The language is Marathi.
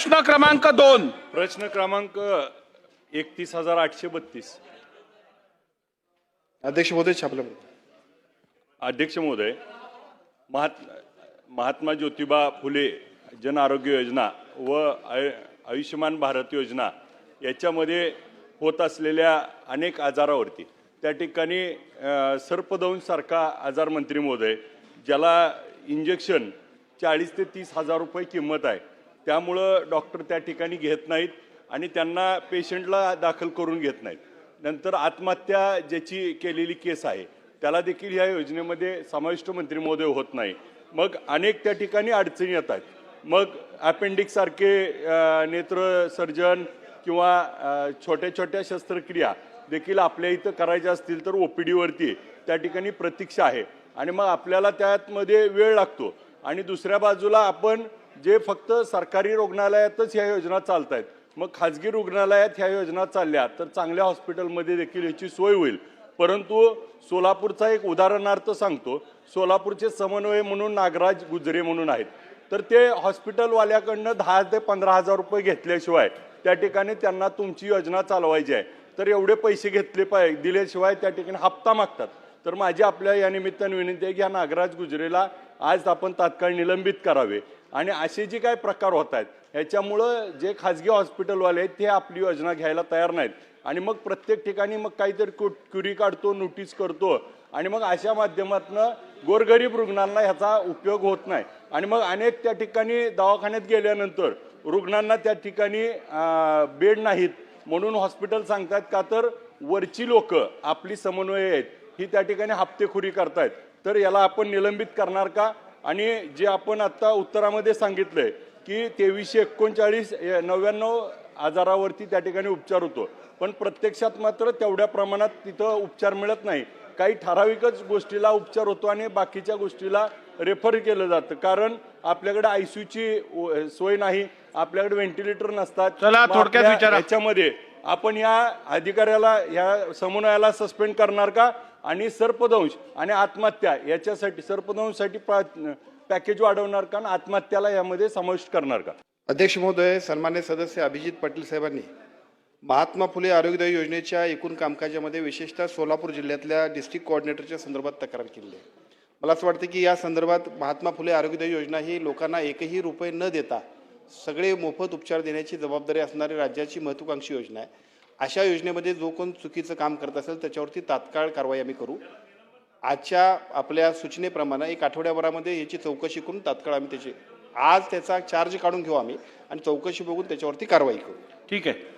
प्रश्न क्रमांक 2. प्रश्न क्रमांक 31,832. अध्यक्ष महोदय छापलं. अध्यक्ष महोदय, महात्मा ज्योतिबा फुले जन आरोग्य योजना व आयुष्यमान भारत योजना याच्यामध्ये होत असलेल्या अनेक आजारावरती त्या ठिकाणी सर्पदंशसारखा आजार मंत्री महोदय, ज्याला इंजेक्शन 40 ते 30 हजार रुपये किंमत आहे, त्यामुळं डॉक्टर त्या ठिकाणी घेत नाहीत आणि त्यांना पेशंटला दाखल करून घेत नाहीत. नंतर आत्महत्या ज्याची केलेली केस आहे त्याला देखील ह्या योजनेमध्ये समाविष्ट मंत्री महोदय होत नाही. मग अनेक त्या ठिकाणी अडचणी येतात. मग अपेंडिक्स सारखे नेत्र सर्जन किंवा छोट्या छोट्या शस्त्रक्रिया देखील आपल्या इथं करायच्या असतील तर OPD वरती त्या ठिकाणी प्रतीक्षा आहे आणि मग आपल्याला त्यामध्ये वेळ लागतो. आणि दुसऱ्या बाजूला आपण जे फक्त सरकारी रुग्णालयातच ह्या योजना चालत आहेत, मग खाजगी रुग्णालयात ह्या योजना चालल्या तर चांगल्या हॉस्पिटलमध्ये देखील याची सोय होईल. परंतु सोलापूरचा एक उदाहरणार्थ सांगतो. सोलापूरचे समन्वय म्हणून नागराज गुजरे म्हणून आहेत, तर ते हॉस्पिटलवाल्याकडनं 10 ते 15 हजार रुपये घेतल्याशिवाय त्या ठिकाणी त्यांना तुमची योजना चालवायची आहे तर एवढे पैसे दिल्याशिवाय त्या ठिकाणी हप्ता मागतात. तर माझी आपल्या या निमित्ताने विनंती आहे की या नागराज गुजरेला आज आपण तात्काळ निलंबित करावे. आणि असे जे काही प्रकार होत आहेत ह्याच्यामुळं जे खाजगी हॉस्पिटलवाले आहेत ते आपली योजना घ्यायला तयार नाहीत आणि मग प्रत्येक ठिकाणी मग काहीतरी क्युरी काढतो, नोटीस करतो आणि मग अशा माध्यमातून गोरगरीब रुग्णांना ह्याचा उपयोग होत नाही. आणि मग अनेक त्या ठिकाणी दवाखान्यात गेल्यानंतर रुग्णांना त्या ठिकाणी बेड नाहीत म्हणून हॉस्पिटल सांगतात का तर वरची लोक आपली समन्वय आहेत ही त्या ठिकाणी हप्तेखोरी करतायत. तर याला आपण निलंबित करणार का? आणि जे आपण आता उत्तरामध्ये सांगितलंय की 2339 आजारावरती त्या ठिकाणी उपचार होतो, पण प्रत्यक्षात मात्र तेवढ्या प्रमाणात तिथं उपचार मिळत नाही. काही ठराविकच गोष्टीला उपचार होतो आणि बाकीच्या गोष्टीला रेफर केलं जातं, कारण आपल्याकडे ICUची सोय नाही, आपल्याकडे व्हेंटिलेटर नसतात. चला थोडक्यात विचारा. याच्यामध्ये आपण या अधिकाऱ्याला या समन्वयाला सस्पेंड करणार का? आणि सर्पदंश आणि आत्महत्या याच्यासाठी सर्पदंशसाठी पॅकेज वाढवणार का आणि आत्महत्याला यामध्ये समाविष्ट करणार का? अध्यक्ष महोदय, सन्मान्य सदस्य अभिजित पाटील साहेबांनी महात्मा फुले आरोग्यदायी योजनेच्या एकूण कामकाजामध्ये विशेषतः सोलापूर जिल्ह्यातल्या डिस्ट्रिक्ट कोऑर्डिनेटरच्या संदर्भात तक्रार केली आहे. मला असं वाटतं की या संदर्भात महात्मा फुले आरोग्यदायी योजना ही लोकांना एकही रुपये न देता सगळे मोफत उपचार देण्याची जबाबदारी असणारी राज्याची महत्त्वाकांक्षी योजना आहे. अशा योजनेमध्ये जो कोण चुकीचं काम करत असेल त्याच्यावरती तात्काळ कारवाई आम्ही करू. आजच्या आपल्या सूचनेप्रमाणे 1 आठवड्याभरामध्ये याची चौकशी करून तात्काळ आम्ही त्याचा चार्ज काढून घेऊ आम्ही आणि चौकशी बघून त्याच्यावरती कारवाई करू. ठीक आहे.